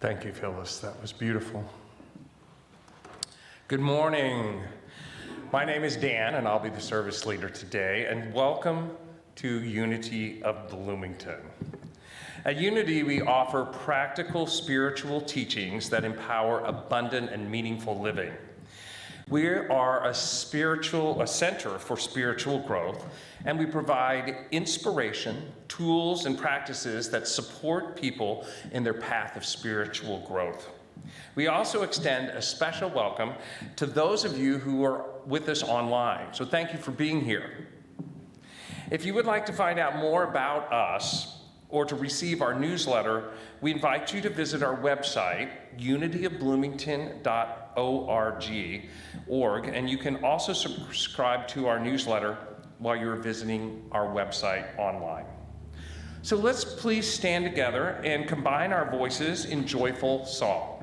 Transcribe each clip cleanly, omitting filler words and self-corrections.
Thank you, Phyllis. That was beautiful. Good morning. My name is Dan, and I'll be the service leader today, and welcome to Unity of Bloomington. At Unity, we offer practical spiritual teachings that empower abundant and meaningful living. We are a center for spiritual growth, and we provide inspiration, tools, and practices that support people in their path of spiritual growth. We also extend a special welcome to those of you who are with us online, so thank you for being here. If you would like to find out more about us or to receive our newsletter, we invite you to visit our website, unityofbloomington.org, and you can also subscribe to our newsletter while you're visiting our website online. So let's please stand together and combine our voices in joyful song.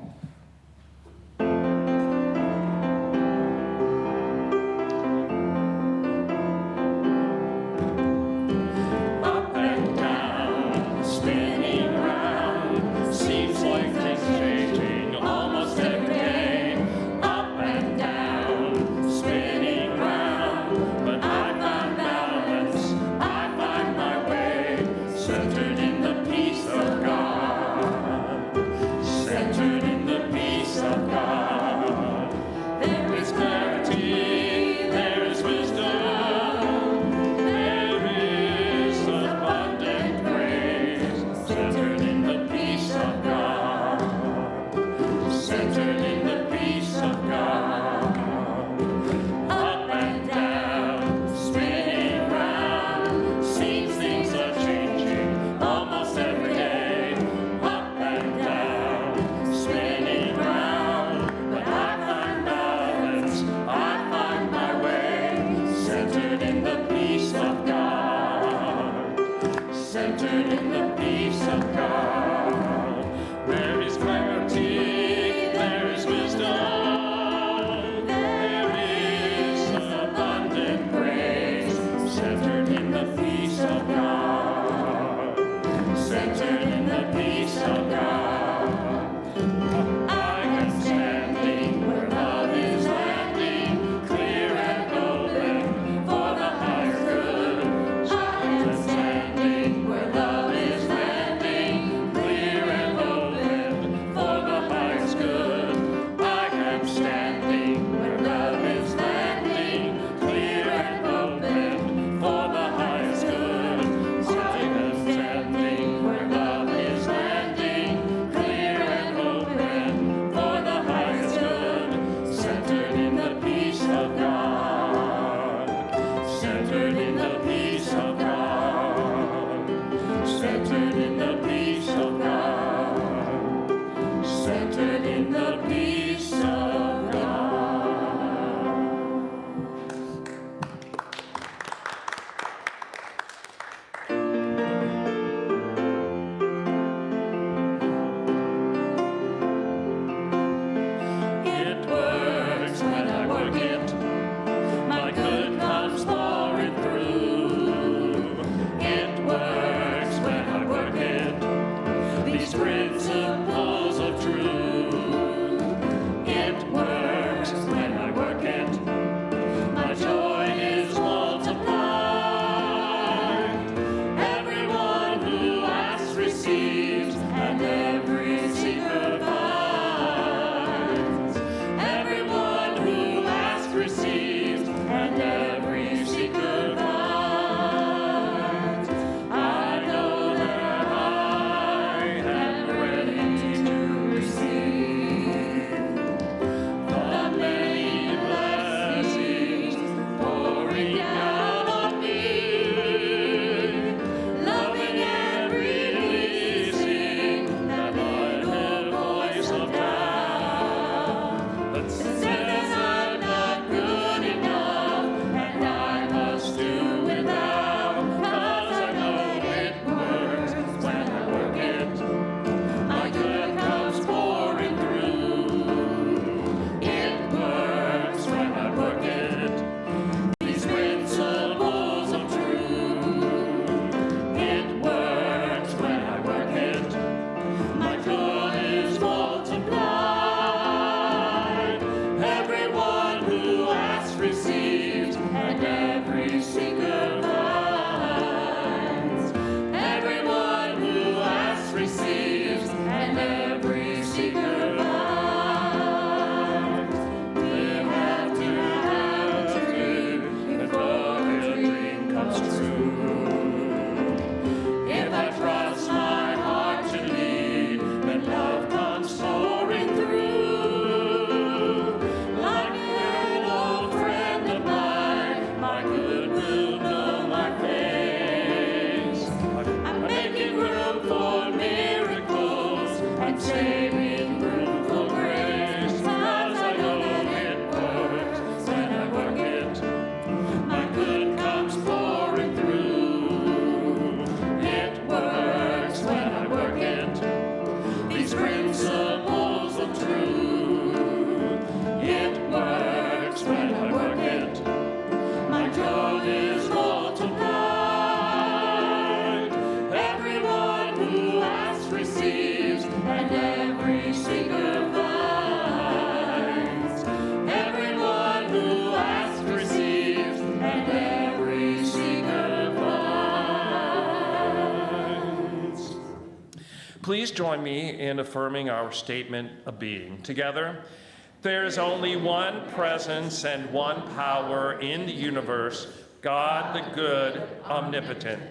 Centered in the centered in the peace of God. There is clarity, there is wisdom, there is abundant grace, centered in the peace of God, centered in the peace of God. I am standing where love is landing, clear and open for the higher good. I am standing where love is landing, clear and open for the highest good. I am standing where love is landing, clear and open for the highest good. I am standing where love is landing, clear and open for the highest good, centered in the peace of God, centered in the peace of God, centered in the peace of God, centered in the peace of God. It works when I work it, my good comes pouring through. It works when I work it, these principles of truth. It works when I work it, my joy is multiplied. Everyone who asks receives, and every seeker finds. Everyone who asks receives, and every seeker finds. I know that I am ready to receive the many blessings pouring out on me, loving and releasing that little voice of doubt that says I'm not good enough and I must do without. 'Cause I know it works when I work it, my good comes pouring through. It works when I work it, these principles of truth. It works when I work it, my joy is multiplied. Everyone who asks receives, and every seeker finds. Everyone who asks receives, and every seeker finds. Live after attitude before the dream comes true. If I trust my heart to lead, then love comes pouring through. Like an old friend of mine, my good will know my face. I'm making room for miracles and saving room for grace. 'Cause I know it works when I work it, my good comes pouring through. It works when I work it, these principles of truth. It works when I work it, my joy is multiplied. Everyone who asks receives, and every seeker finds. Everyone who asks receives, and every seeker finds. Please join me in affirming our statement of being. Together, there is only one presence and one power in the universe, God the good, omnipotent.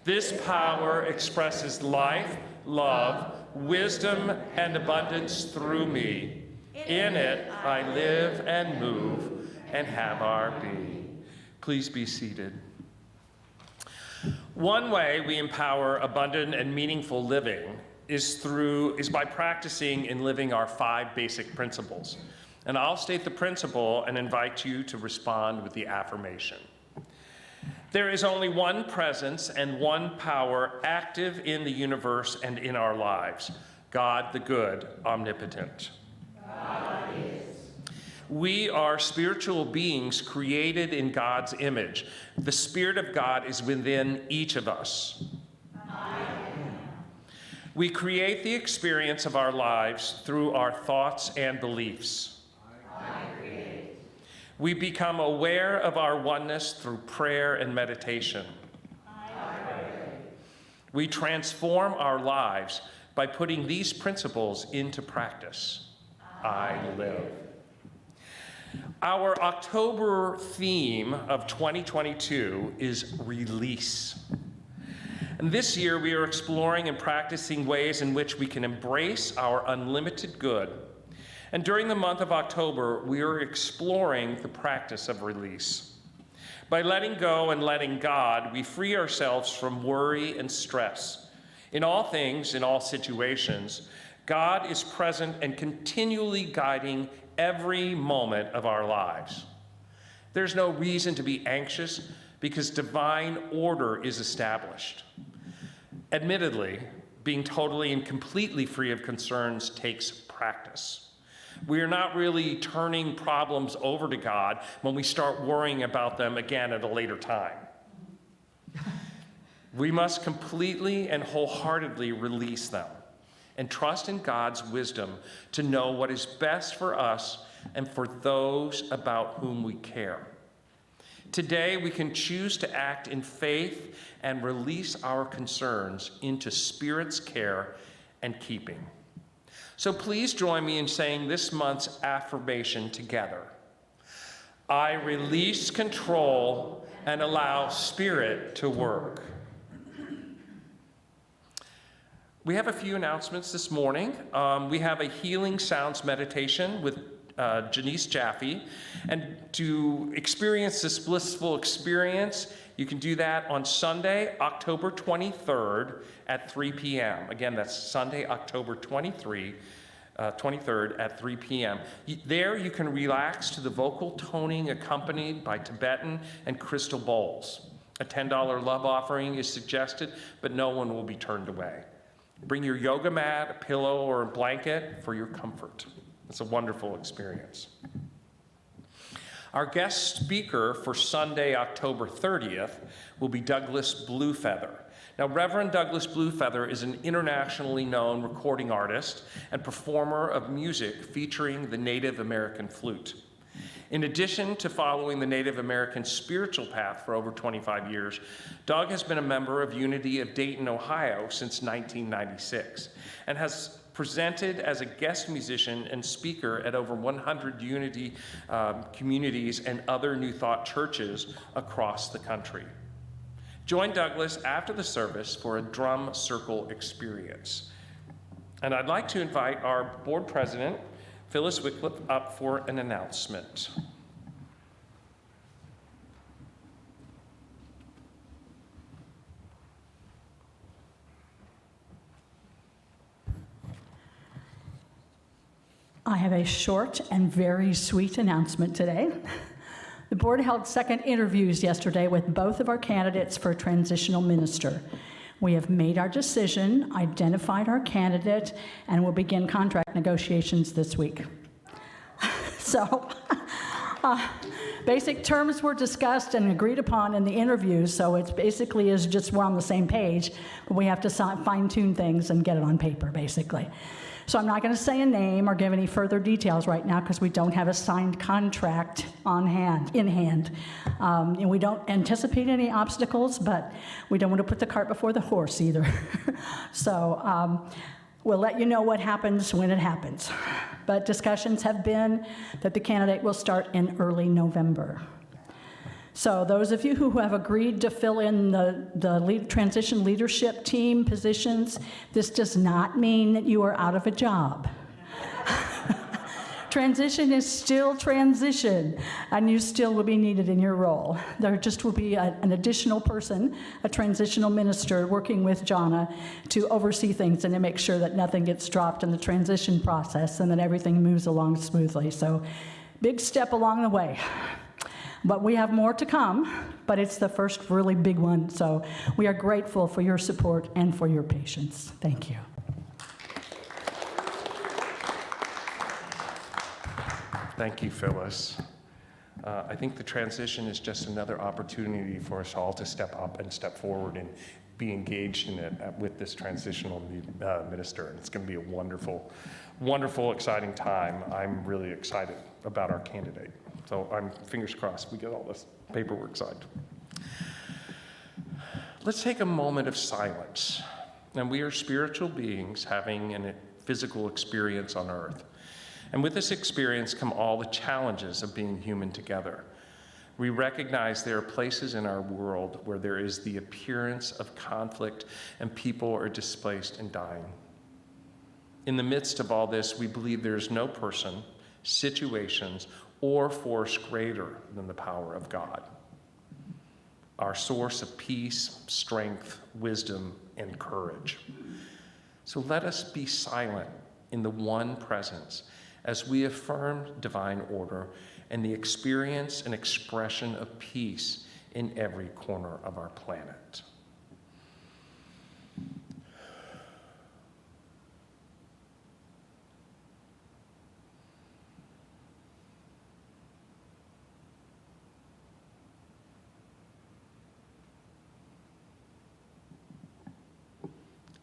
This power expresses life, love, wisdom, and abundance through me. In it, I live and move and have our being. Please be seated. One way we empower abundant and meaningful living is by practicing and living our 5 basic principles. And I'll state the principle and invite you to respond with the affirmation. There is only one presence and one power active in the universe and in our lives, God the good, omnipotent. God is. We are spiritual beings created in God's image. The Spirit of God is within each of us. We create the experience of our lives through our thoughts and beliefs. We become aware of our oneness through prayer and meditation. We transform our lives by putting these principles into practice. I live. Our October theme of 2022 is release. And this year we are exploring and practicing ways in which we can embrace our unlimited good. And during the month of October, we are exploring the practice of release. By letting go and letting God, we free ourselves from worry and stress. In all things, in all situations, God is present and continually guiding every moment of our lives. There's no reason to be anxious because divine order is established. Admittedly, being totally and completely free of concerns takes practice. We are not really turning problems over to God when we start worrying about them again at a later time. We must completely and wholeheartedly release them and trust in God's wisdom to know what is best for us and for those about whom we care. Today, we can choose to act in faith and release our concerns into Spirit's care and keeping. So please join me in saying this month's affirmation together. I release control and allow Spirit to work. We have a few announcements this morning. We have a Healing Sounds meditation with Janice Jaffe. And to experience this blissful experience, you can do that on Sunday, October 23rd at 3 p.m. Again, that's Sunday, October 23rd at 3 p.m. There you can relax to the vocal toning accompanied by Tibetan and crystal bowls. A $10 love offering is suggested, but no one will be turned away. Bring your yoga mat, a pillow, or a blanket for your comfort. It's a wonderful experience. Our guest speaker for Sunday, October 30th, will be Douglas Bluefeather. Now, Reverend Douglas Bluefeather is an internationally known recording artist and performer of music featuring the Native American flute. In addition to following the Native American spiritual path for over 25 years, Doug has been a member of Unity of Dayton, Ohio since 1996 and has presented as a guest musician and speaker at over 100 Unity communities and other New Thought churches across the country. Join Douglas after the service for a drum circle experience. And I'd like to invite our board president, Phyllis Wycliffe, up for an announcement. I have a short and very sweet announcement today. The board held second interviews yesterday with both of our candidates for transitional minister. We have made our decision, identified our candidate, and will begin contract negotiations this week. So, basic terms were discussed and agreed upon in the interviews, so it's basically is just we're on the same page, but we have to fine-tune things and get it on paper, basically. So I'm not going to say a name or give any further details right now because we don't have a signed contract in hand. And we don't anticipate any obstacles, but we don't want to put the cart before the horse either. So we'll let you know what happens when it happens. But discussions have been that the candidate will start in early November. So those of you who have agreed to fill in the transition leadership team positions, this does not mean that you are out of a job. Transition is still transition, and you still will be needed in your role. There just will be an additional person, a transitional minister, working with Jonna to oversee things and to make sure that nothing gets dropped in the transition process and that everything moves along smoothly. So big step along the way. But we have more to come, but it's the first really big one. So we are grateful for your support and for your patience. Thank you. Thank you, Phyllis. I think the transition is just another opportunity for us all to step up and step forward and be engaged in it with this transitional minister. And it's going to be a wonderful, wonderful, exciting time. I'm really excited about our candidate. So I'm fingers crossed we get all this paperwork signed. Let's take a moment of silence. And we are spiritual beings having a physical experience on earth. And with this experience come all the challenges of being human together. We recognize there are places in our world where there is the appearance of conflict and people are displaced and dying. In the midst of all this, we believe there is no person, situations, or force greater than the power of God, our source of peace, strength, wisdom, and courage. So let us be silent in the one presence as we affirm divine order and the experience and expression of peace in every corner of our planet.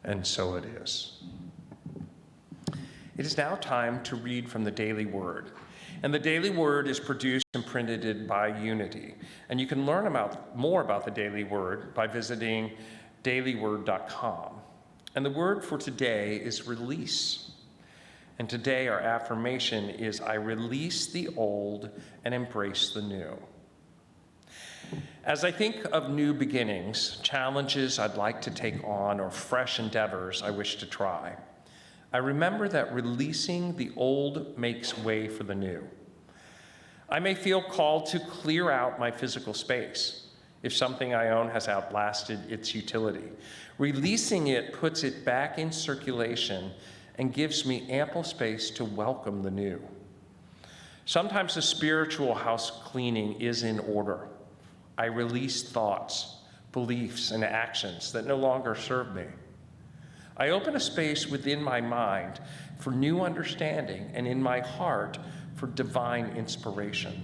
And so it is. It is now time to read from the Daily Word. And the Daily Word is produced and printed by Unity. And you can learn more about the Daily Word by visiting dailyword.com. And the word for today is release. And today our affirmation is, I release the old and embrace the new. As I think of new beginnings, challenges I'd like to take on, or fresh endeavors I wish to try, I remember that releasing the old makes way for the new. I may feel called to clear out my physical space if something I own has outlasted its utility. Releasing it puts it back in circulation and gives me ample space to welcome the new. Sometimes the spiritual house cleaning is in order. I release thoughts, beliefs, and actions that no longer serve me. I open a space within my mind for new understanding and in my heart for divine inspiration.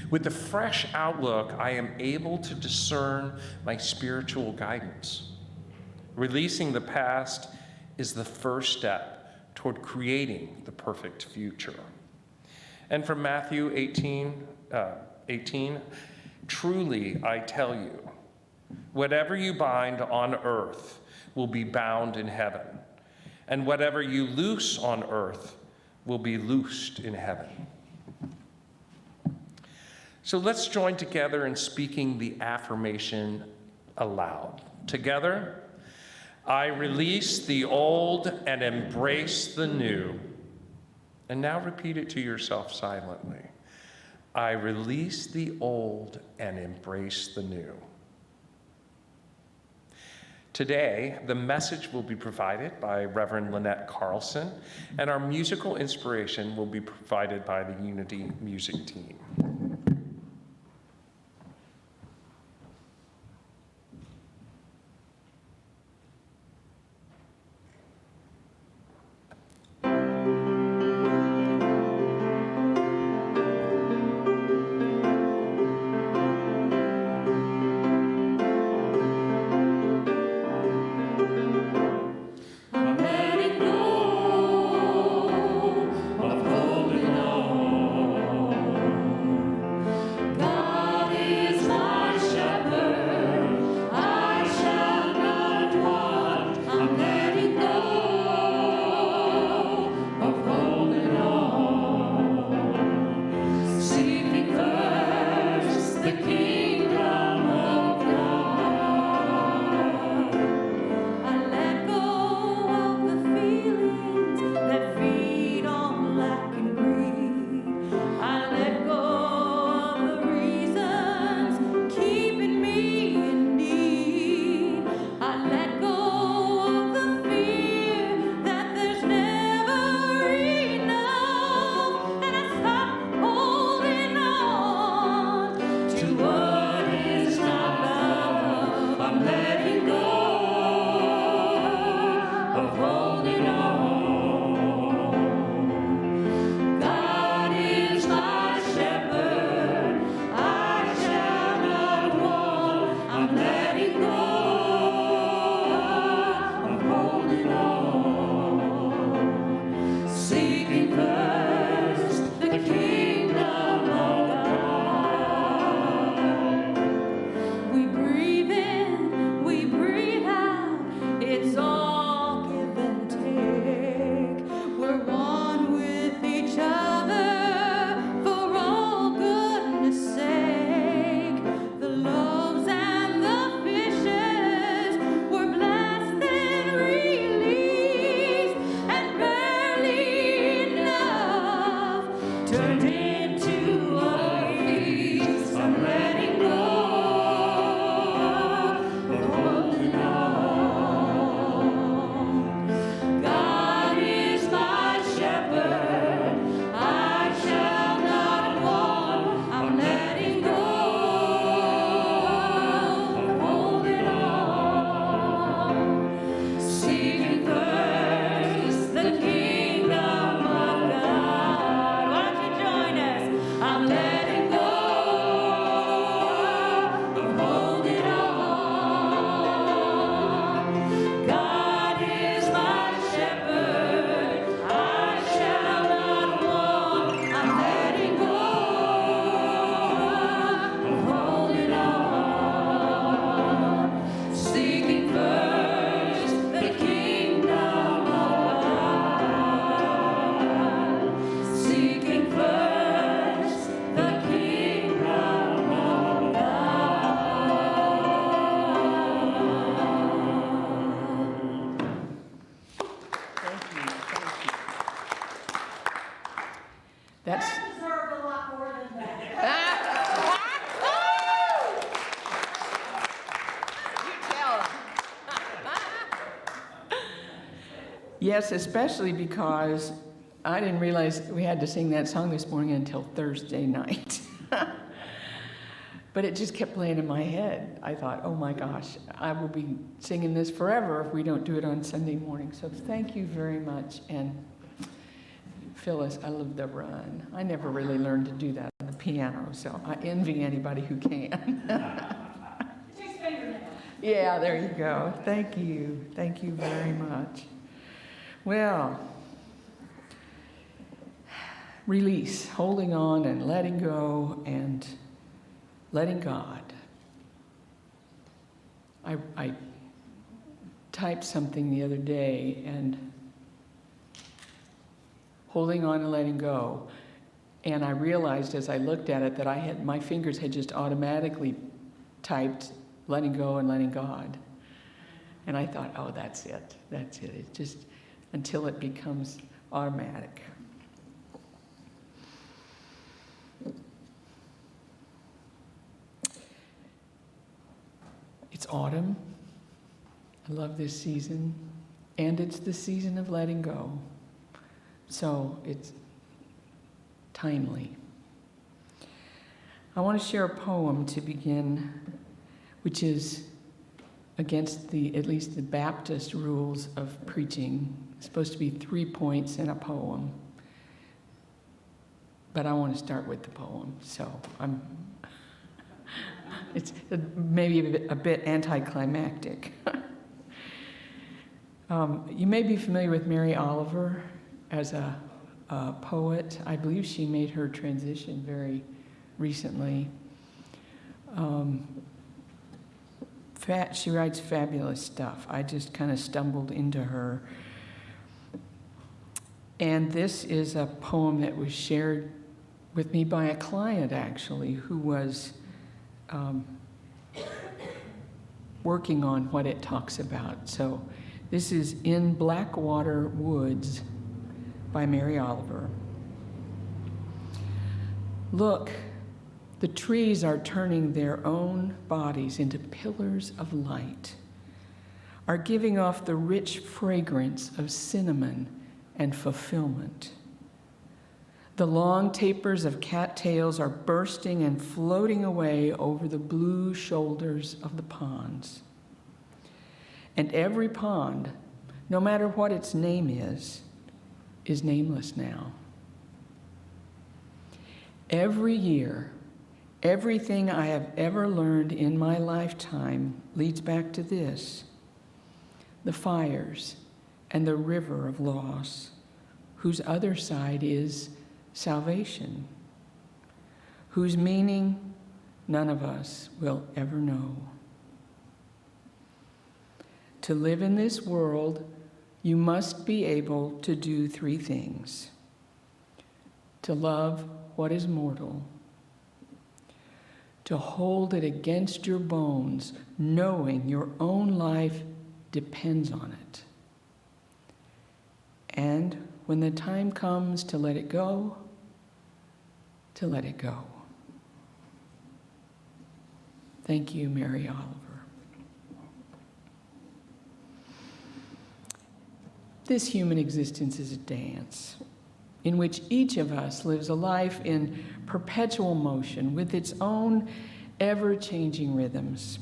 With a fresh outlook, I am able to discern my spiritual guidance. Releasing the past is the first step toward creating the perfect future. And from Matthew 18, truly I tell you, whatever you bind on earth will be bound in heaven, and whatever you loose on earth will be loosed in heaven. So let's join together in speaking the affirmation aloud. Together, I release the old and embrace the new. And now repeat it to yourself silently. I release the old and embrace the new. Today, the message will be provided by Reverend Lynnette Carlson, and our musical inspiration will be provided by the Unity music team. Of holding on. Yes, especially because I didn't realize we had to sing that song this morning until Thursday night. But it just kept playing in my head. I thought, oh my gosh, I will be singing this forever if we don't do it on Sunday morning. So thank you very much. And Phyllis, I love the run. I never really learned to do that on the piano, so I envy anybody who can. Yeah, there you go. Thank you. Thank you very much. Well, release, holding on and letting go and letting God. I typed something the other day, and holding on and letting go. And I realized as I looked at it that my fingers had just automatically typed letting go and letting God. And I thought, oh, that's it. That's it. It's just until it becomes automatic. It's autumn. I love this season. And it's the season of letting go. So it's timely. I want to share a poem to begin, which is against at least the Baptist rules of preaching. It's supposed to be 3 points in a poem. But I want to start with the poem, so it's maybe a bit anticlimactic. You may be familiar with Mary Oliver as a poet. I believe she made her transition very recently. She writes fabulous stuff. I just kind of stumbled into her. And this is a poem that was shared with me by a client, actually, who was working on what it talks about. So this is In Blackwater Woods by Mary Oliver. Look, the trees are turning their own bodies into pillars of light, are giving off the rich fragrance of cinnamon and fulfillment. The long tapers of cattails are bursting and floating away over the blue shoulders of the ponds. And every pond, no matter what its name is nameless now. Every year, everything I have ever learned in my lifetime leads back to this: the fires and the river of loss, whose other side is salvation, whose meaning none of us will ever know. To live in this world, you must be able to do 3 things: to love what is mortal, to hold it against your bones, knowing your own life depends on it, and when the time comes to let it go, to let it go. Thank you, Mary Oliver. This human existence is a dance in which each of us lives a life in perpetual motion with its own ever-changing rhythms.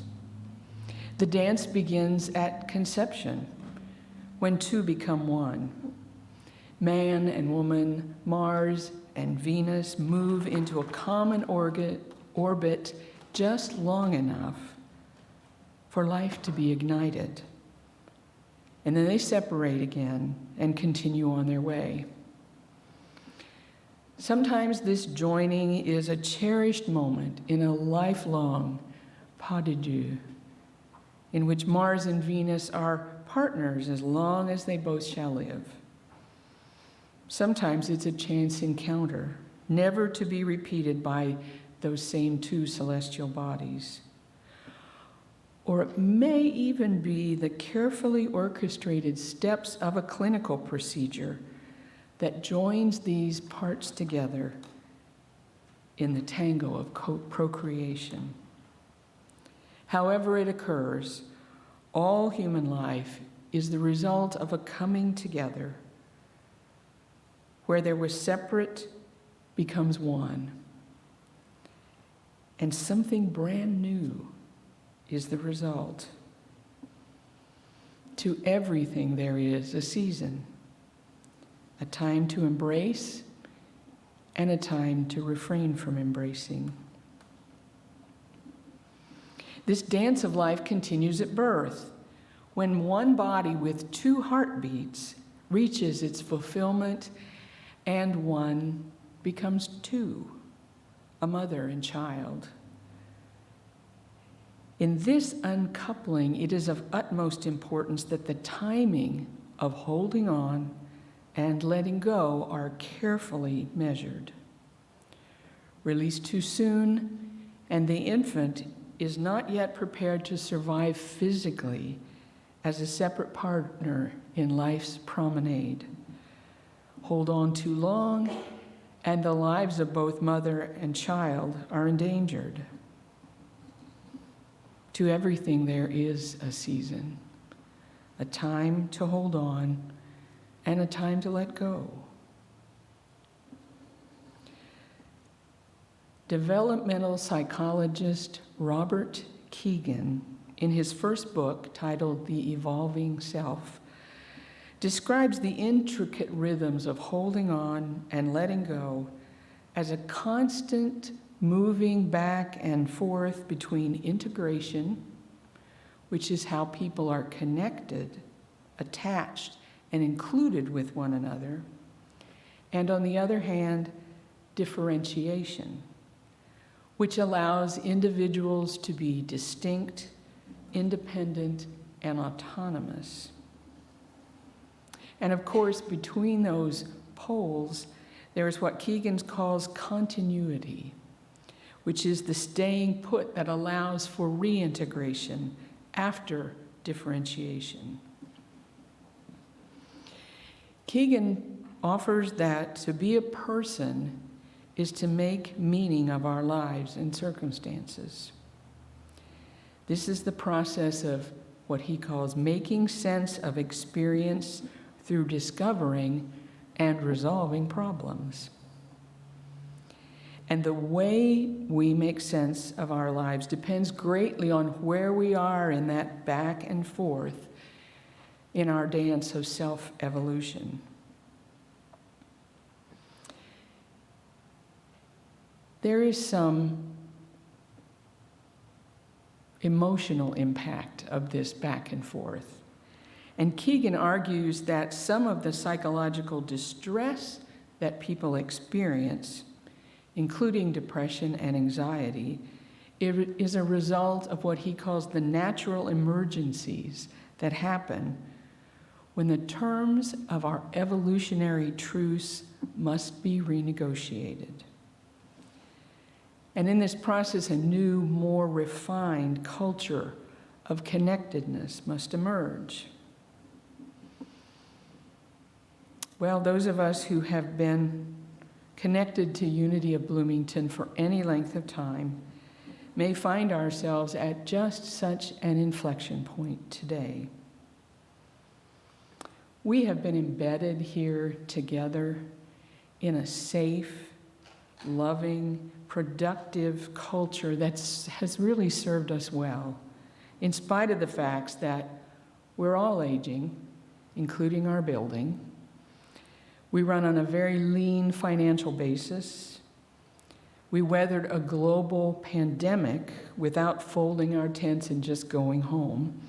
The dance begins at conception, when 2 become one. Man and woman, Mars and Venus move into a common orbit just long enough for life to be ignited. And then they separate again and continue on their way. Sometimes this joining is a cherished moment in a lifelong pas de deux, in which Mars and Venus are partners as long as they both shall live. Sometimes it's a chance encounter, never to be repeated by those same 2 celestial bodies. Or it may even be the carefully orchestrated steps of a clinical procedure that joins these parts together in the tango of procreation. However it occurs, all human life is the result of a coming together where there was separate becomes one. And something brand new is the result. To everything there is a season, a time to embrace and a time to refrain from embracing. This dance of life continues at birth, when one body with two heartbeats reaches its fulfillment and one becomes two, a mother and child. In this uncoupling, it is of utmost importance that the timing of holding on and letting go are carefully measured. Released too soon, and the infant is not yet prepared to survive physically as a separate partner in life's promenade. Hold on too long, and the lives of both mother and child are endangered. To everything there is a season, a time to hold on, and a time to let go. Developmental psychologist Robert Kegan, in his first book titled The Evolving Self, describes the intricate rhythms of holding on and letting go as a constant moving back and forth between integration, which is how people are connected, attached, and included with one another, and on the other hand, differentiation, which allows individuals to be distinct, independent, and autonomous. And of course, between those poles, there is what Kegan calls continuity, which is the staying put that allows for reintegration after differentiation. Kegan offers that to be a person is to make meaning of our lives and circumstances. This is the process of what he calls making sense of experience through discovering and resolving problems. And the way we make sense of our lives depends greatly on where we are in that back and forth in our dance of self-evolution. There is some emotional impact of this back and forth. And Kegan argues that some of the psychological distress that people experience, including depression and anxiety, is a result of what he calls the natural emergencies that happen when the terms of our evolutionary truce must be renegotiated. And in this process, a new, more refined culture of connectedness must emerge. Well, those of us who have been connected to Unity of Bloomington for any length of time may find ourselves at just such an inflection point today. We have been embedded here together in a safe, loving, productive culture that has really served us well, in spite of the facts that we're all aging, including our building. We run on a very lean financial basis. We weathered a global pandemic without folding our tents and just going home.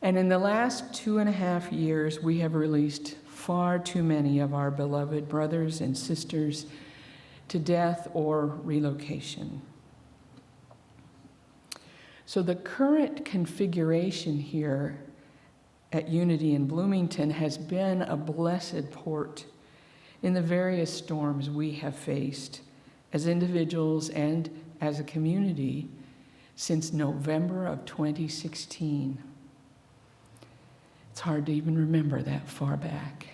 And in the last 2.5 years, we have released far too many of our beloved brothers and sisters to death or relocation. So the current configuration here at Unity in Bloomington has been a blessed port in the various storms we have faced as individuals and as a community since November of 2016. It's hard to even remember that far back.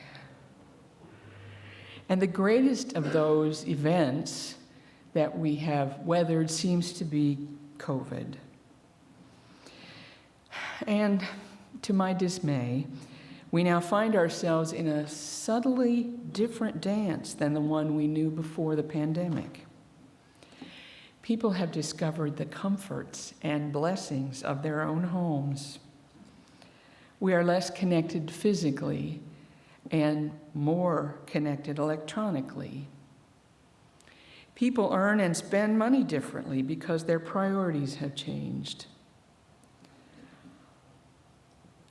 And the greatest of those events that we have weathered seems to be COVID. And To my dismay, we now find ourselves in a subtly different dance than the one we knew before the pandemic. People have discovered the comforts and blessings of their own homes. We are less connected physically and more connected electronically. People earn and spend money differently because their priorities have changed.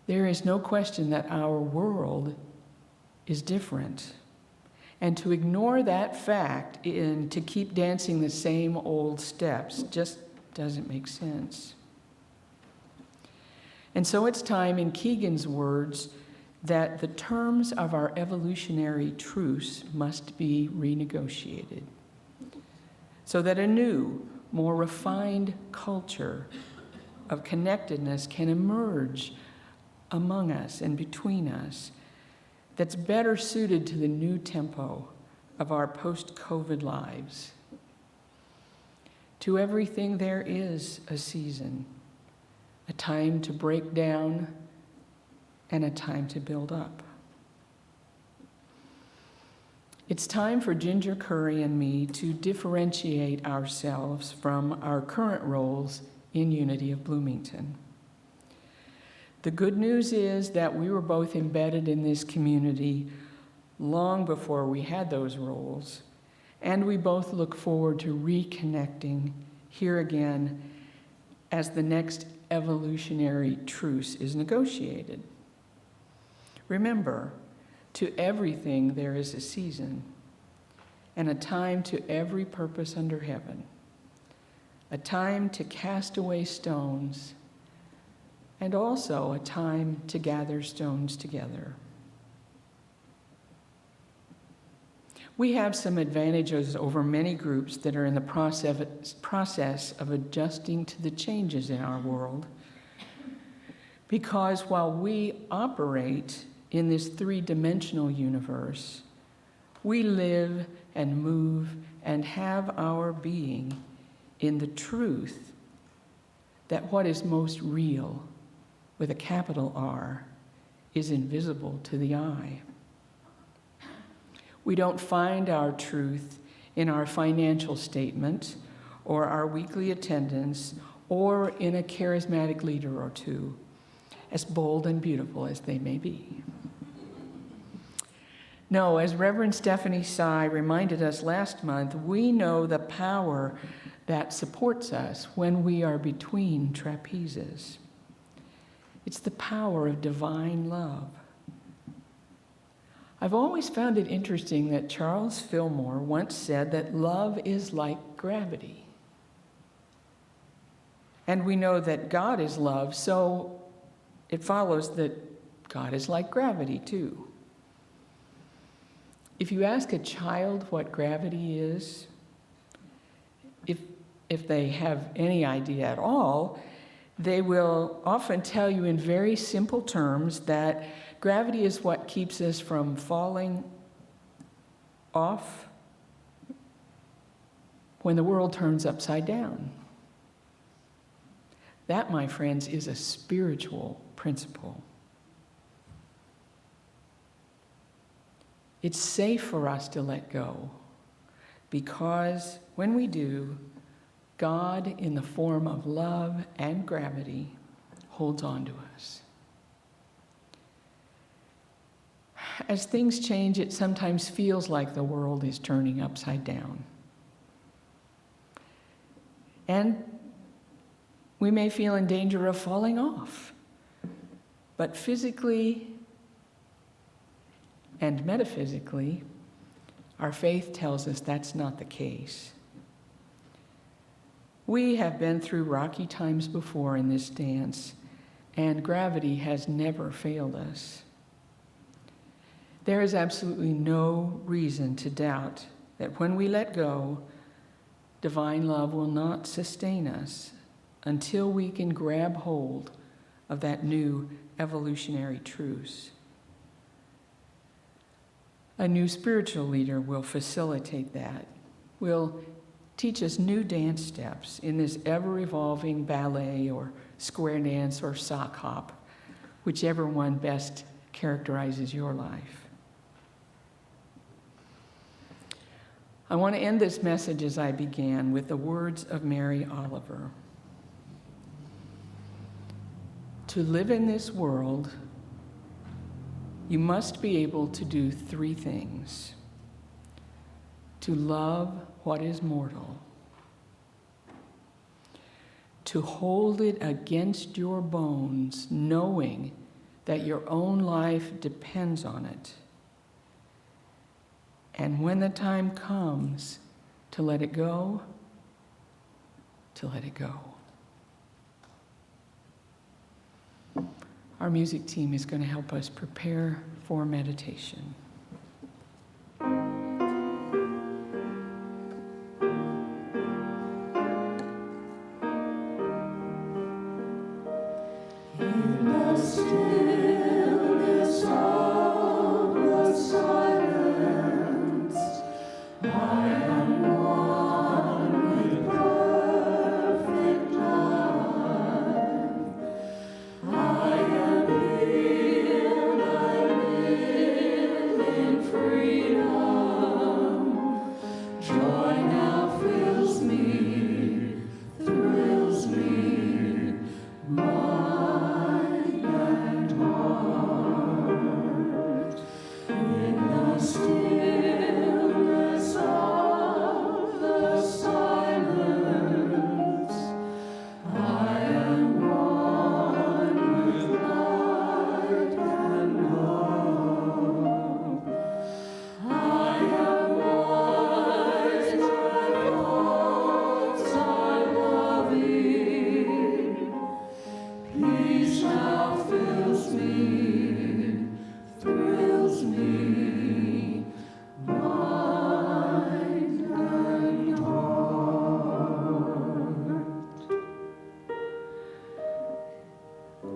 There is no question that our world is different. And to ignore that fact and to keep dancing the same old steps just doesn't make sense. And so it's time, in Keegan's words, that the terms of our evolutionary truce must be renegotiated so that a new, more refined culture of connectedness can emerge among us and between us that's better suited to the new tempo of our post-COVID lives. To everything there is a season, a time to break down and a time to build up. It's time for Ginger Curry and me to differentiate ourselves from our current roles in Unity of Bloomington. The good news is that we were both embedded in this community long before we had those roles, and we both look forward to reconnecting here again as the next evolutionary truce is negotiated. Remember, to everything there is a season, and a time to every purpose under heaven, a time to cast away stones, and also a time to gather stones together. We have some advantages over many groups that are in the process of adjusting to the changes in our world, because while we operate in this three-dimensional universe, we live and move and have our being in the truth that what is most real, with a capital R, is invisible to the eye. We don't find our truth in our financial statement or our weekly attendance or in a charismatic leader or two, as bold and beautiful as they may be. No, as Reverend Stephanie Sy reminded us last month, we know the power that supports us when we are between trapezes. It's the power of divine love. I've always found it interesting that Charles Fillmore once said that love is like gravity. And we know that God is love, so it follows that God is like gravity too. If you ask a child what gravity is, if they have any idea at all, they will often tell you in very simple terms that gravity is what keeps us from falling off when the world turns upside down. That, my friends, is a spiritual principle. It's safe for us to let go because when we do, God, in the form of love and gravity, holds on to us. As things change, it sometimes feels like the world is turning upside down. And we may feel in danger of falling off. But physically and metaphysically, our faith tells us that's not the case. We have been through rocky times before in this dance, and gravity has never failed us. There is absolutely no reason to doubt that when we let go, divine love will not sustain us until we can grab hold of that new evolutionary truce. A new spiritual leader will facilitate that, will teach us new dance steps in this ever-evolving ballet or square dance or sock hop whichever one best characterizes your life. I want to end this message as I began with the words of Mary Oliver. To live in this world, you must be able to do three things: to love what is mortal, to hold it against your bones, knowing that your own life depends on it, and when the time comes to let it go, to let it go. Our music team is going to help us prepare for meditation.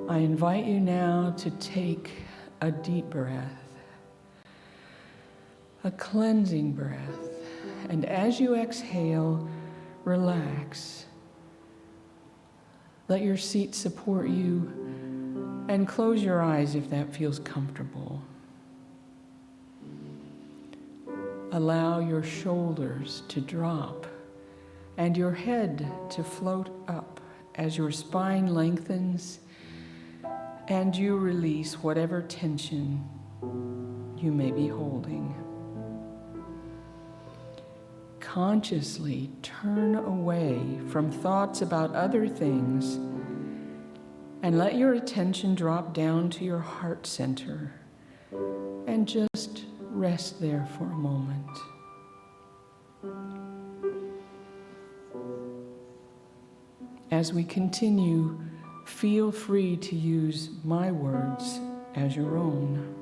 I invite you now to take a deep breath, a cleansing breath, and as you exhale, relax. Let your seat support you, and close your eyes if that feels comfortable. Allow your shoulders to drop and your head to float up as your spine lengthens and you release whatever tension you may be holding. Consciously turn away from thoughts about other things and let your attention drop down to your heart center and just rest there for a moment. As we continue, feel free to use my words as your own.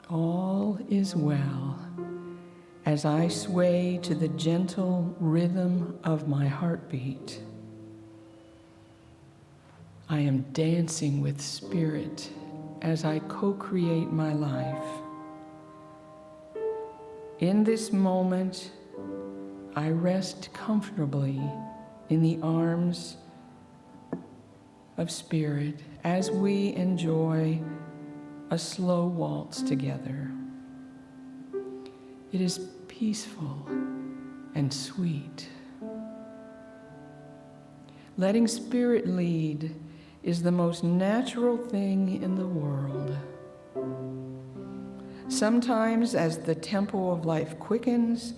All is well as I sway to the gentle rhythm of my heartbeat. I am dancing with spirit as I co-create my life. In this moment, I rest comfortably in the arms of Spirit as we enjoy a slow waltz together. It is peaceful and sweet. Letting Spirit lead is the most natural thing in the world. Sometimes, as the tempo of life quickens,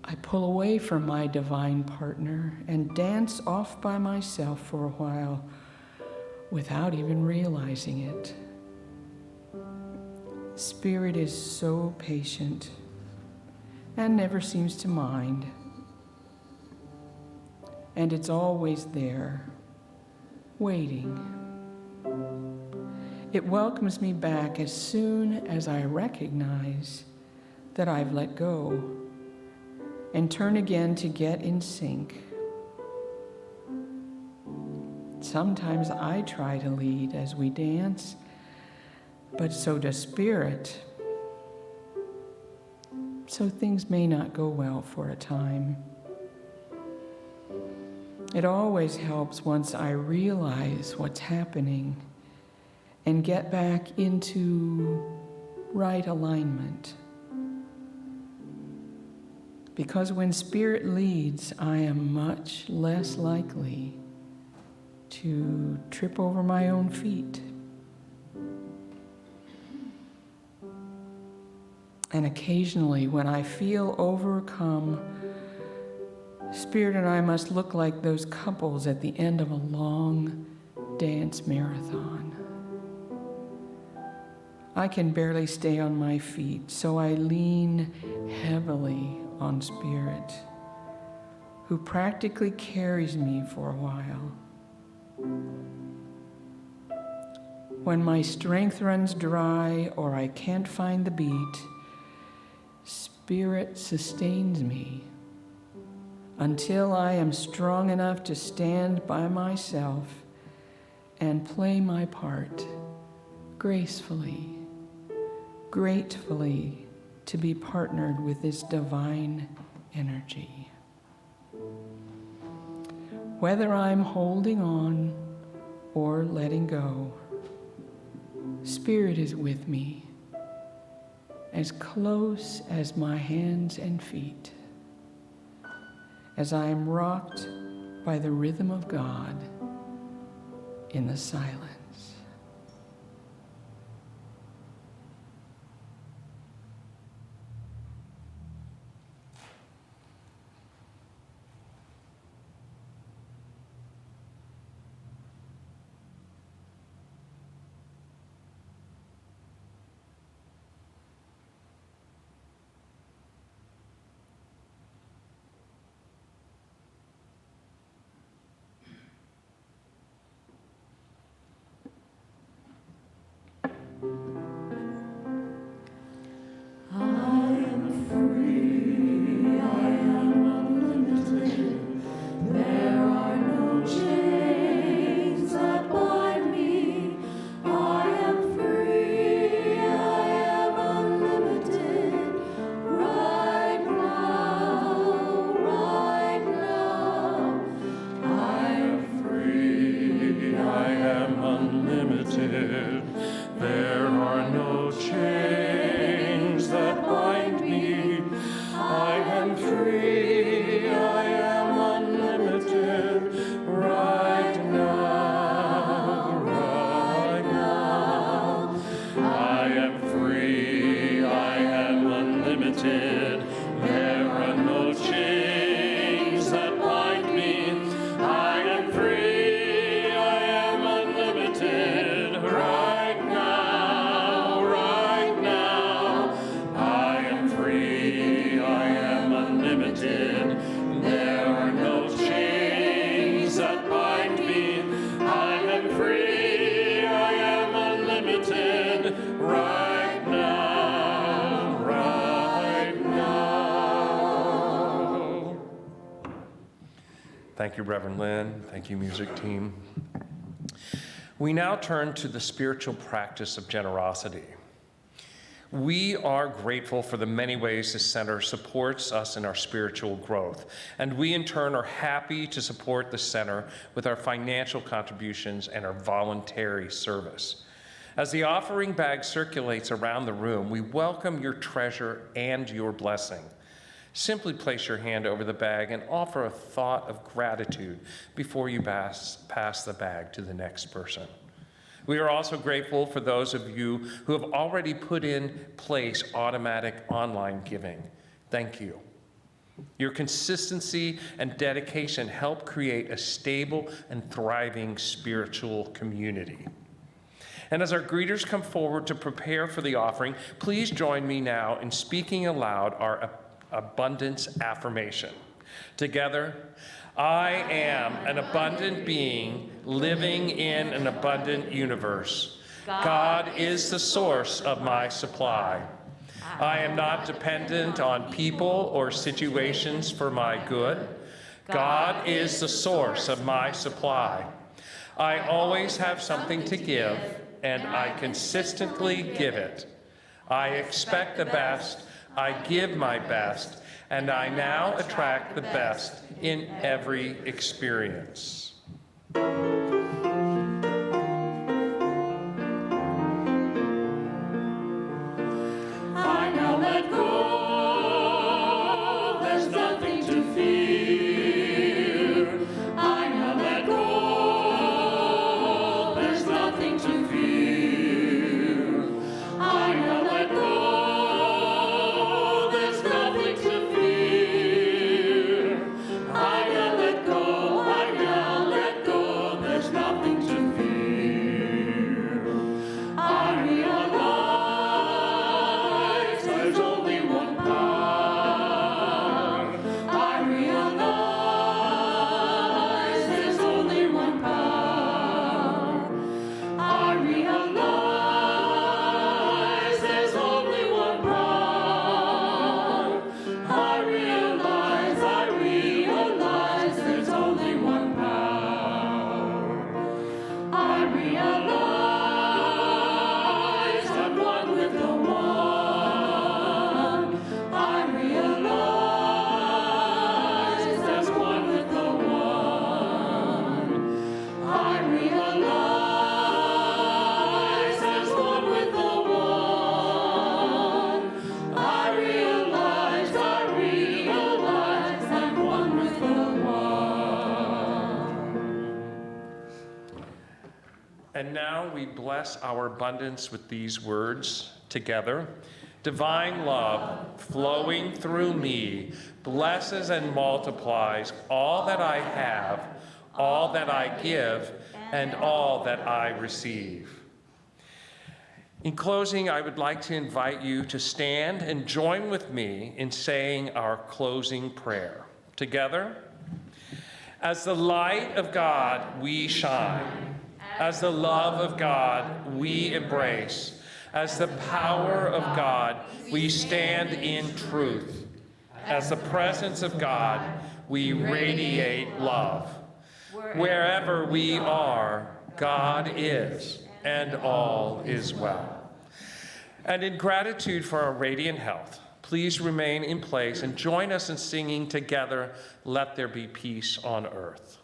I pull away from my divine partner and dance off by myself for a while without even realizing it. Spirit is so patient and never seems to mind. And it's always there, waiting. It welcomes me back as soon as I recognize that I've let go and turn again to get in sync. Sometimes I try to lead as we dance, but so does Spirit. So things may not go well for a time. It always helps once I realize what's happening and get back into right alignment. Because when Spirit leads, I am much less likely to trip over my own feet. And occasionally, when I feel overcome, Spirit and I must look like those couples at the end of a long dance marathon. I can barely stay on my feet, so I lean heavily on Spirit, who practically carries me for a while. When my strength runs dry or I can't find the beat, Spirit sustains me until I am strong enough to stand by myself and play my part gracefully, gratefully to be partnered with this divine energy. Whether I'm holding on or letting go, Spirit is with me, as close as my hands and feet, as I am rocked by the rhythm of God in the silence. Thank you, Reverend Lynn. Thank you, music team. We now turn to the spiritual practice of generosity. We are grateful for the many ways this center supports us in our spiritual growth, and we in turn are happy to support the center with our financial contributions and our voluntary service. As the offering bag circulates around the room, we welcome your treasure and your blessing. Simply place your hand over the bag and offer a thought of gratitude before you pass the bag to the next person. We are also grateful for those of you who have already put in place automatic online giving. Thank you. Your consistency and dedication help create a stable and thriving spiritual community. And as our greeters come forward to prepare for the offering, please join me now in speaking aloud our abundance affirmation. Together, I am an abundant being living in an abundant universe. God is the source of my supply. I am not dependent on people or situations for my good. God is the source of my supply. I always have something to give, and I consistently give it. I expect the best, I give my best, and I now attract the best in every experience. I now let go, there's nothing to fear. I now let go, there's nothing to fear. I now let go, there's nothing to fear. I now let go, I now let go, there's nothing to fear. I realize there's only one power. I realize there's only one power. I realize there's only one power. I realize there's only one power. I realize I'm one with the one. I realize there's one with the one. I realize there's one with the one. I realize I'm one with the one. And now we bless our abundance with these words together. Divine love flowing through me blesses and multiplies all that I have, all that I give, and all that I receive. In closing, I would like to invite you to stand and join with me in saying our closing prayer. Together, as the light of God we shine, as the love of God we embrace, as the power of God we stand in truth, as the presence of God we radiate love. Wherever we are, God is, and all is well. And in gratitude for our radiant health, please remain in place and join us in singing together, Let There Be Peace on Earth.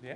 Yeah.